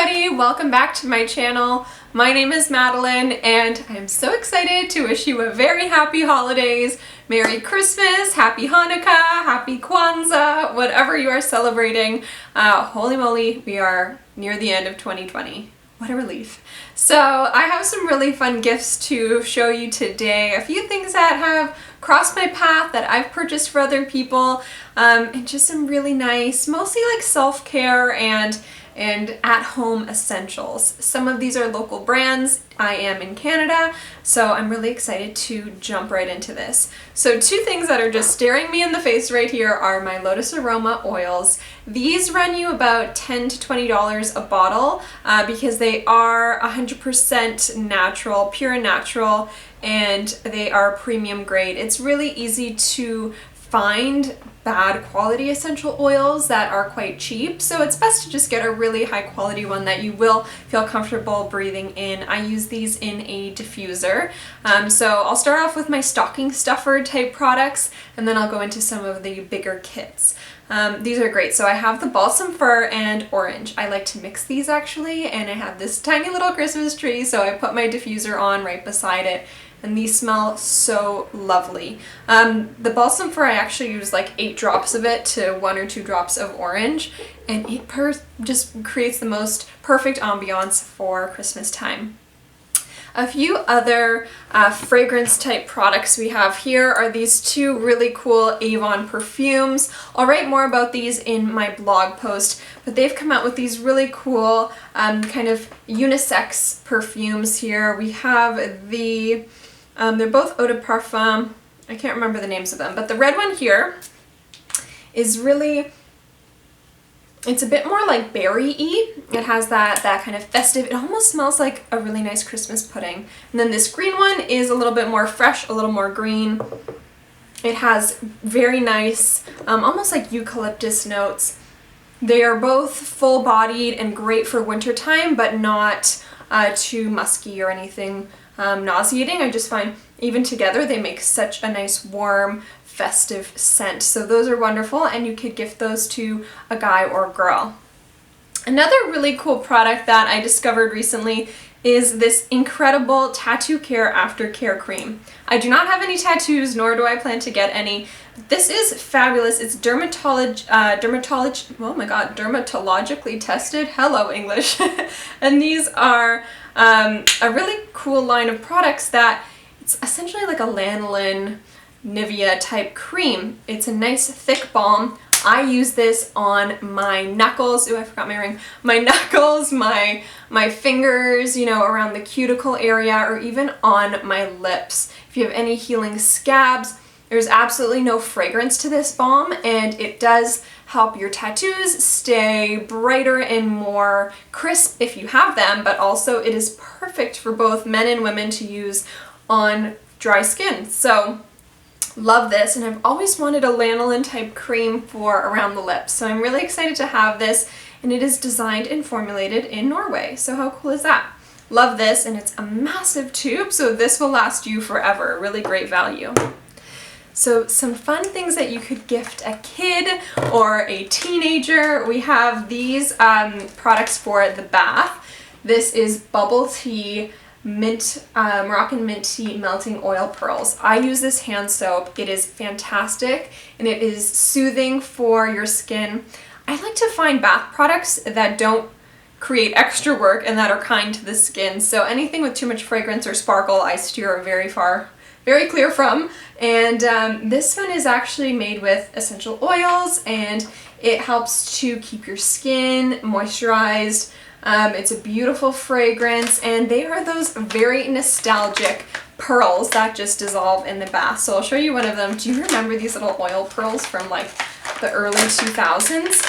everybody, welcome back to my channel. My name is Madeline and I'm so excited to wish you a very happy holidays, Merry Christmas, Happy Hanukkah, Happy Kwanzaa, whatever you are celebrating. Holy moly, we are near the end of 2020. What a relief. So I have some really fun gifts to show you today. A few things that have crossed my path that I've purchased for other people, and just some really nice, mostly like self-care and at-home essentials. Some of these are local brands. I am in Canada, so I'm really excited to jump right into this. So two things that are just staring me in the face right here are my Lotus Aroma oils. These run you about $10 to $20 a bottle because they are 100% natural, pure and natural, and they are premium grade. It's really easy to find bad quality essential oils that are quite cheap, so it's best to just get a really high quality one that you will feel comfortable breathing in. I use these in a diffuser. So I'll start off with my stocking stuffer type products, and then I'll go into some of the bigger kits. These are great. So I have the balsam fir and orange. I like to mix these actually, and I have this tiny little Christmas tree, so I put my diffuser on right beside it. And these smell so lovely. The balsam fir, I actually use like 8 drops of it to 1 or 2 drops of orange, and it just creates the most perfect ambiance for Christmas time. A few other fragrance type products we have here are these two really cool Avon perfumes. I'll write more about these in my blog post, but they've come out with these really cool kind of unisex perfumes here. We have the they're both eau de parfum. I can't remember the names of them, but the red one here is really, it's a bit more like berry-y. It has that kind of festive, it almost smells like a really nice Christmas pudding. And then this green one is a little bit more fresh, a little more green. It has very nice, almost like eucalyptus notes. They are both full-bodied and great for wintertime, but not too musky or anything nauseating. I just find even together they make such a nice warm festive scent. So those are wonderful, and you could gift those to a guy or a girl. Another really cool product that I discovered recently is this incredible tattoo care aftercare cream. I do not have any tattoos, nor do I plan to get any. This is fabulous. It's dermatologically tested. Hello, English. And these are a really cool line of products that it's essentially like a lanolin Nivea type cream. It's a nice thick balm. I use this on my knuckles. Ooh, I forgot my ring. My knuckles, my fingers, you know, around the cuticle area, or even on my lips. If you have any healing scabs, there's absolutely no fragrance to this balm, and it does help your tattoos stay brighter and more crisp if you have them, but also it is perfect for both men and women to use on dry skin. So love this, and I've always wanted a lanolin type cream for around the lips, so I'm really excited to have this, and it is designed and formulated in Norway. So how cool is that? Love this, and it's a massive tube, so this will last you forever. Really great value. So some fun things that you could gift a kid or a teenager. We have these products for the bath. This is bubble tea Moroccan mint tea melting oil pearls. I use this hand soap. It is fantastic, and it is soothing for your skin. I like to find bath products that don't create extra work and that are kind to the skin. So anything with too much fragrance or sparkle, I steer very clear from. And this one is actually made with essential oils, and it helps to keep your skin moisturized. It's a beautiful fragrance, and they are those very nostalgic pearls that just dissolve in the bath. So I'll show you one of them. Do you remember these little oil pearls from like the early 2000s?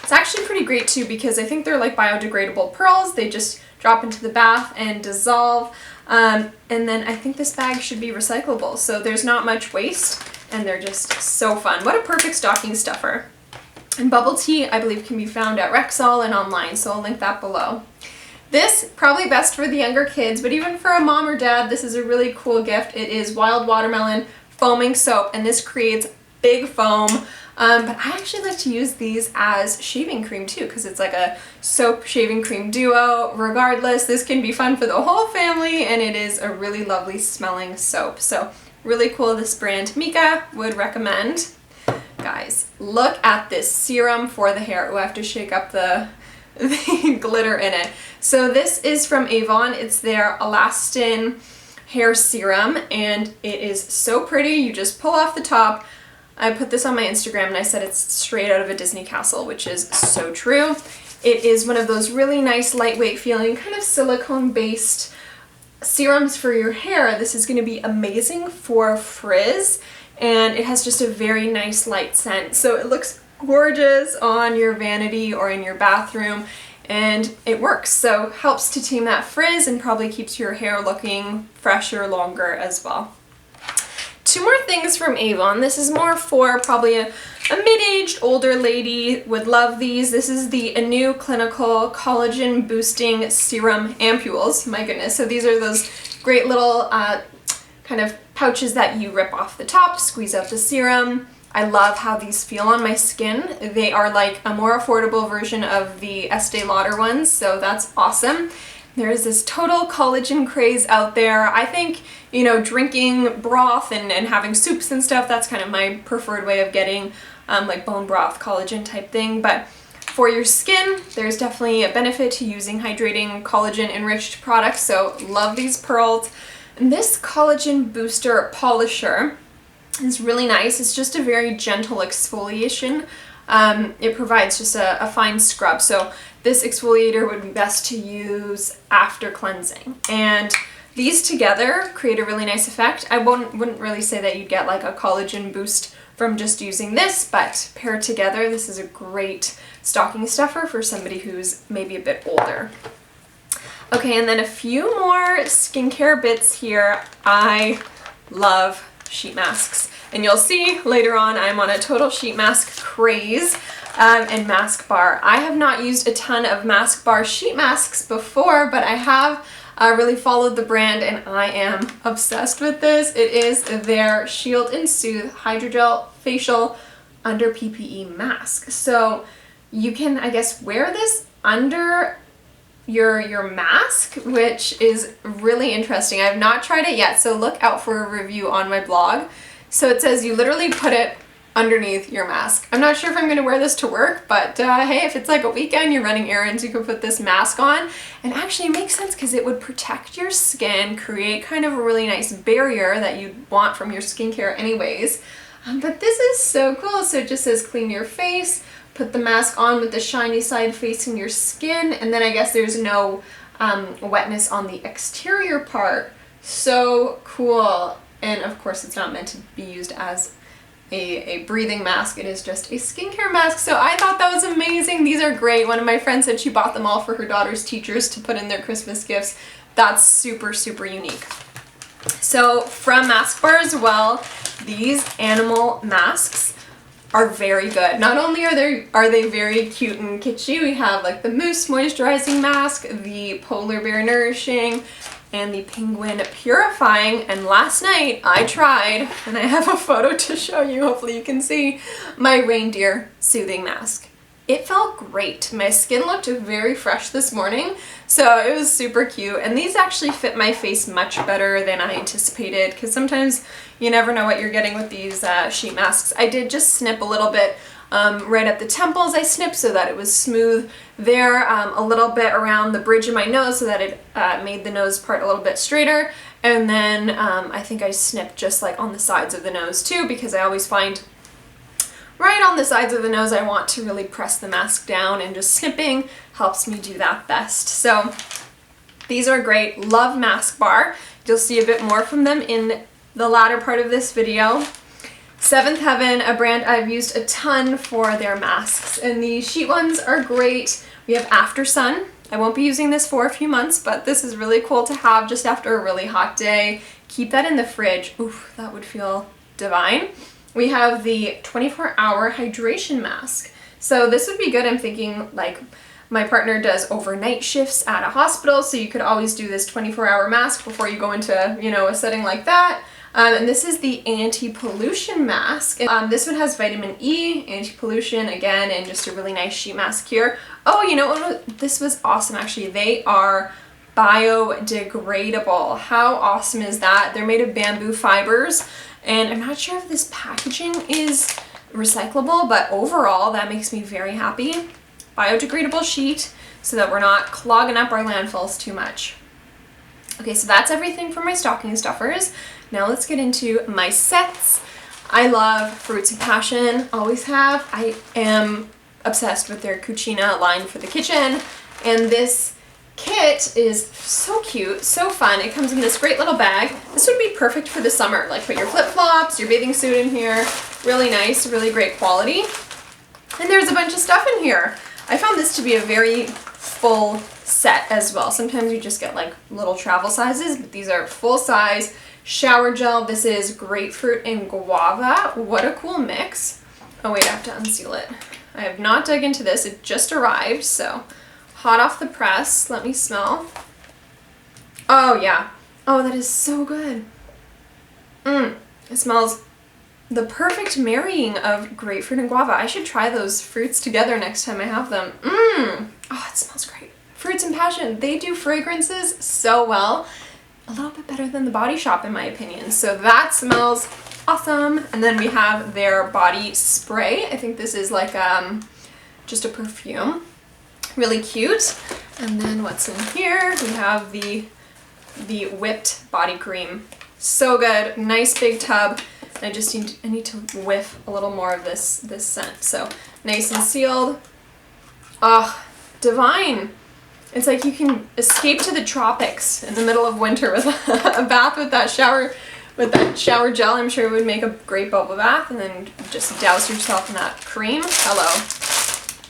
It's actually pretty great too, because I think they're like biodegradable pearls. They just drop into the bath and dissolve. And then I think this bag should be recyclable, so there's not much waste, and they're just so fun. What a perfect stocking stuffer. And bubble tea, I believe, can be found at Rexall and online, so I'll link that below. This, probably best for the younger kids, but even for a mom or dad, this is a really cool gift. It is wild watermelon foaming soap, and this creates big foam But I actually like to use these as shaving cream too, because it's like a soap shaving cream duo. Regardless, this can be fun for the whole family, and it is a really lovely smelling soap. So really cool. This brand, Mika, would recommend. Guys, look at this serum for the hair. Oh, I have to shake up the glitter in it. So this is from Avon. It's their Elastin hair serum, and it is so pretty. You just pull off the top. I put this on my Instagram and I said it's straight out of a Disney castle, which is so true. It is one of those really nice, lightweight feeling, kind of silicone-based serums for your hair. This is going to be amazing for frizz, and it has just a very nice light scent. So it looks gorgeous on your vanity or in your bathroom, and it works. So helps to tame that frizz and probably keeps your hair looking fresher longer as well. Two more things from Avon. This is more for probably a mid-aged older lady would love these. This is the Anew Clinical Collagen Boosting Serum Ampules. My goodness. So these are those great little kind of pouches that you rip off the top, squeeze out the serum. I love how these feel on my skin. They are like a more affordable version of the Estee Lauder ones, so that's awesome. There is this total collagen craze out there. I think, you know, drinking broth and having soups and stuff, that's kind of my preferred way of getting like bone broth collagen type thing. But for your skin, there's definitely a benefit to using hydrating collagen enriched products. So love these pearls. And this collagen booster polisher is really nice. It's just a very gentle exfoliation. It provides just a fine scrub. So this exfoliator would be best to use after cleansing. And these together create a really nice effect. I wouldn't really say that you'd get like a collagen boost from just using this, but paired together, this is a great stocking stuffer for somebody who's maybe a bit older. Okay, and then a few more skincare bits here. I love sheet masks. And you'll see later on I'm on a total sheet mask craze. And Mask Bar. I have not used a ton of Mask Bar sheet masks before, but I have really followed the brand and I am obsessed with this. It is their Shield and Soothe Hydrogel Facial Under PPE Mask. So you can, I guess, wear this under your mask, which is really interesting. I have not tried it yet, so look out for a review on my blog. So it says you literally put it underneath your mask. I'm not sure if I'm going to wear this to work, but hey, if it's like a weekend, you're running errands, you could put this mask on. And actually it makes sense because it would protect your skin, create kind of a really nice barrier that you'd want from your skincare anyways. But this is so cool. So it just says clean your face, put the mask on with the shiny side facing your skin, and then I guess there's no wetness on the exterior part. So cool. And of course it's not meant to be used as a breathing mask. It is just a skincare mask. So I thought that was amazing. These are great. One of my friends said she bought them all for her daughter's teachers to put in their Christmas gifts. That's super, super unique. So from Mask Bar as well, these animal masks are very good. Not only are they very cute and kitschy, we have like the Moose Moisturizing Mask, the Polar Bear Nourishing, and the Penguin Purifying. And last night I tried, and I have a photo to show you, hopefully you can see, my Reindeer Soothing Mask. It felt great. My skin looked very fresh this morning, so it was super cute. And these actually fit my face much better than I anticipated, because sometimes you never know what you're getting with these sheet masks. I did just snip a little bit right at the temples. I snipped so that it was smooth there, a little bit around the bridge of my nose so that it made the nose part a little bit straighter. And then I think I snipped just like on the sides of the nose too, because I always find right on the sides of the nose I want to really press the mask down, and just snipping helps me do that best. So these are great. Love Mask Bar. You'll see a bit more from them in the latter part of this video. Seventh Heaven, a brand I've used a ton for their masks, and the sheet ones are great. We have After Sun. I won't be using this for a few months, but this is really cool to have just after a really hot day. Keep that in the fridge. Oof, that would feel divine. We have the 24-hour hydration mask. So this would be good. I'm thinking like my partner does overnight shifts at a hospital, so you could always do this 24-hour mask before you go into, you know, a setting like that. And this is the anti-pollution mask. This one has vitamin E, anti-pollution again, and just a really nice sheet mask here. Oh, you know what? This was awesome actually. They are biodegradable. How awesome is that? They're made of bamboo fibers, and I'm not sure if this packaging is recyclable, but overall that makes me very happy. Biodegradable sheet so that we're not clogging up our landfills too much. Okay, so that's everything for my stocking stuffers. Now let's get into my sets. I love Fruits of Passion, always have. I am obsessed with their Cucina line for the kitchen, and this kit is so cute, so fun. It comes in this great little bag. This would be perfect for the summer. Like put your flip-flops, your bathing suit in here. Really nice, really great quality. And there's a bunch of stuff in here. I found this to be a very full set as well. Sometimes you just get like little travel sizes, but these are full size. Shower gel. This is grapefruit and guava. What a cool mix. Oh wait, I have to unseal it. I have not dug into this. It just arrived, so hot off the press. Let me smell. Oh yeah. Oh, that is so good. It smells the perfect marrying of grapefruit and guava. I should try those fruits together next time I have them. Oh, it smells great. Fruits and Passion, they do fragrances so well. A little bit better than the Body Shop in my opinion. So that smells awesome. And then we have their body spray. I think this is like just a perfume. Really cute. And then what's in here? We have the whipped body cream. So good. Nice big tub. I just need to whiff a little more of this scent. So nice and sealed. Oh, divine. It's like you can escape to the tropics in the middle of winter with a bath with that shower gel. I'm sure it would make a great bubble bath, and then just douse yourself in that cream. Hello.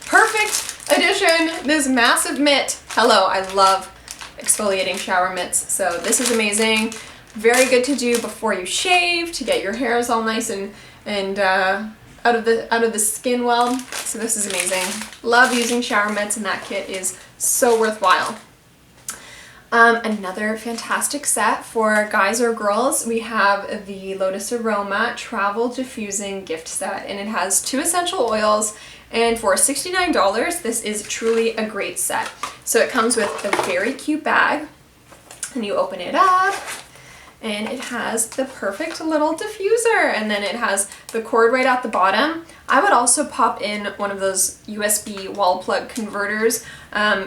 Perfect addition. This massive mitt. Hello. I love exfoliating shower mitts. So this is amazing. Very good to do before you shave, to get your hairs all nice and out of the skin well. So this is amazing. Love using shower mitts, and that kit is so worthwhile. Another fantastic set for guys or girls. We have the Lotus Aroma Travel Diffusing Gift Set, and it has 2 essential oils. And for $69, this is truly a great set. So it comes with a very cute bag, and you open it up, and it has the perfect little diffuser, and then it has the cord right at the bottom. I would also pop in one of those USB wall plug converters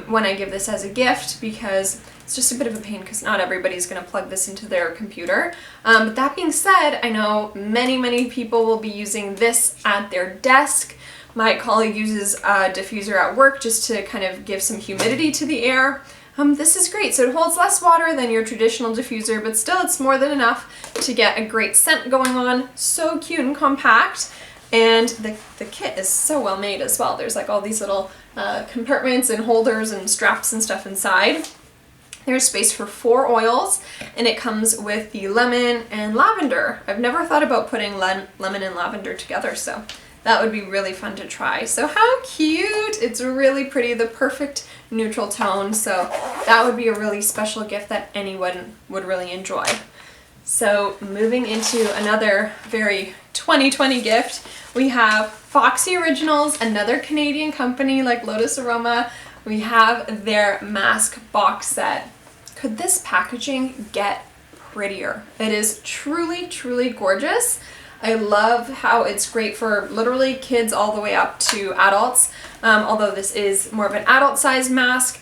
when I give this as a gift, because it's just a bit of a pain because not everybody's going to plug this into their computer. But that being said, I know many people will be using this at their desk. My colleague uses a diffuser at work just to kind of give some humidity to the air. This is great. So it holds less water than your traditional diffuser, but still it's more than enough to get a great scent going on. So cute and compact. And the kit is so well made as well. There's like all these little compartments and holders and straps and stuff inside. There's space for 4 oils, and it comes with the lemon and lavender. I've never thought about putting lemon and lavender together, so that would be really fun to try. So how cute! It's really pretty, the perfect neutral tone, so that would be a really special gift that anyone would really enjoy. So moving into another very 2020 gift, we have Foxy Originals, another Canadian company like Lotus Aroma. We have their mask box set. Could this packaging get prettier? It is truly gorgeous. I love how it's great for literally kids all the way up to adults, although this is more of an adult-sized mask.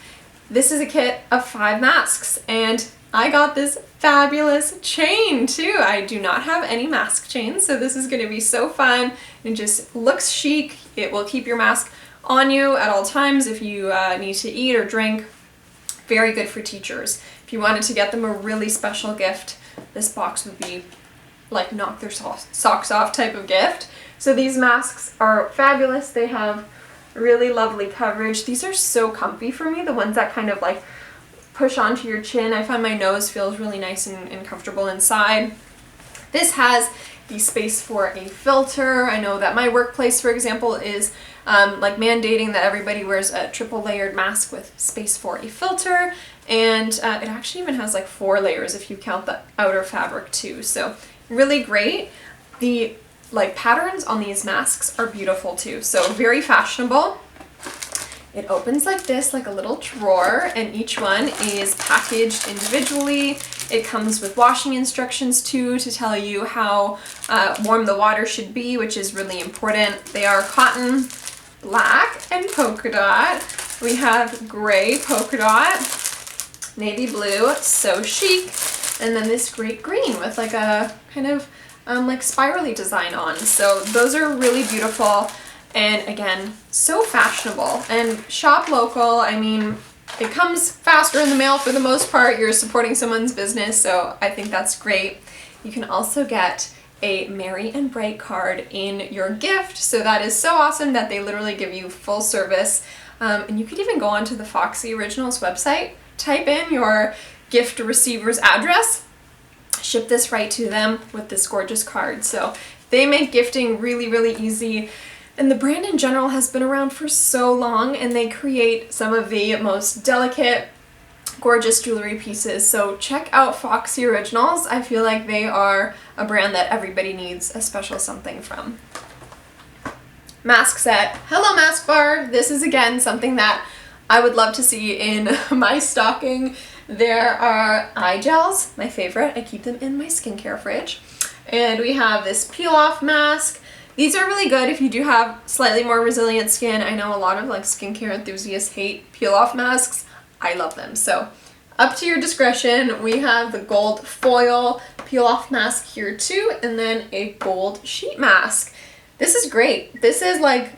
This is a kit of 5 masks, and I got this fabulous chain too. I do not have any mask chains, so this is going to be so fun. It just looks chic. It will keep your mask on you at all times if you need to eat or drink. Very good for teachers. If you wanted to get them a really special gift, this box would be like knock their socks off type of gift. So these masks are fabulous. They have really lovely coverage. These are so comfy for me, the ones that kind of like push onto your chin. I find my nose feels really nice and comfortable inside. This has the space for a filter. I know that my workplace, for example, is like mandating that everybody wears a triple layered mask with space for a filter, and it actually even has like 4 layers if you count the outer fabric too. So really great. The like patterns on these masks are beautiful too, so very fashionable. It opens like this, like a little drawer, and each one is packaged individually. It comes with washing instructions too to tell you how warm the water should be, which is really important. They are cotton, black, and polka dot. We have gray polka dot, navy blue, so chic, and then this great green with like a kind of like spirally design on. So those are really beautiful. And again, so fashionable. And shop local. I mean, it comes faster in the mail for the most part. You're supporting someone's business, so I think that's great. You can also get a Merry and Bright card in your gift, so that is so awesome that they literally give you full service. And you could even go onto the Foxy Originals website, type in your gift receiver's address, ship this right to them with this gorgeous card. So they make gifting really, really easy. And the brand in general has been around for so long, and they create some of the most delicate, gorgeous jewelry pieces. So check out Foxy Originals. I feel like they are a brand that everybody needs a special something from. Mask set. Hello Mask Bar. This is again something that I would love to see in my stocking. There are eye gels, my favorite. I keep them in my skincare fridge. And we have this peel off mask. These are really good if you do have slightly more resilient skin. I know a lot of like skincare enthusiasts hate peel-off masks. I love them. So up to your discretion. We have the gold foil peel-off mask here too, and then a gold sheet mask. This is great. This is like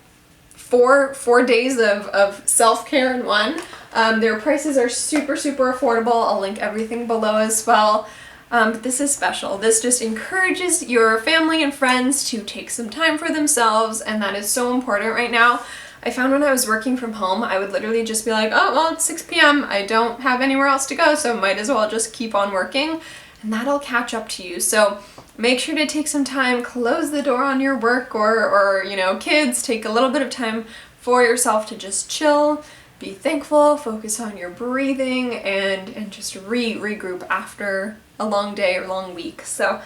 four days of self-care in one. Their prices are super, super affordable. I'll link everything below as well. But this is special. This just encourages your family and friends to take some time for themselves, and that is so important right now. I found when I was working from home, I would literally just be like, oh, well, it's 6 p.m. I don't have anywhere else to go, so might as well just keep on working, and that'll catch up to you. So make sure to take some time, close the door on your work, or you know, kids, take a little bit of time for yourself to just chill, be thankful, focus on your breathing, and just regroup after a long day or long week. So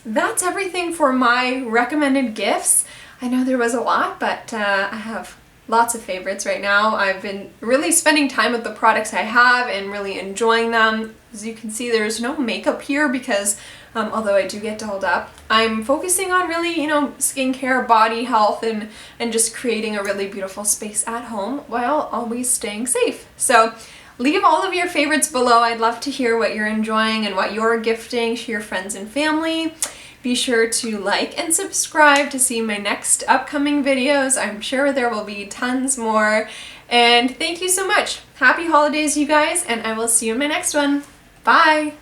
that's everything for my recommended gifts. I know there was a lot, but I have lots of favorites right now. I've been really spending time with the products I have and really enjoying them. As you can see, there's no makeup here because although I do get dolled up, I'm focusing on really, you know, skincare, body health, and just creating a really beautiful space at home while always staying safe. So leave all of your favorites below. I'd love to hear what you're enjoying and what you're gifting to your friends and family. Be sure to like and subscribe to see my next upcoming videos. I'm sure there will be tons more. And thank you so much. Happy holidays, you guys, and I will see you in my next one. Bye!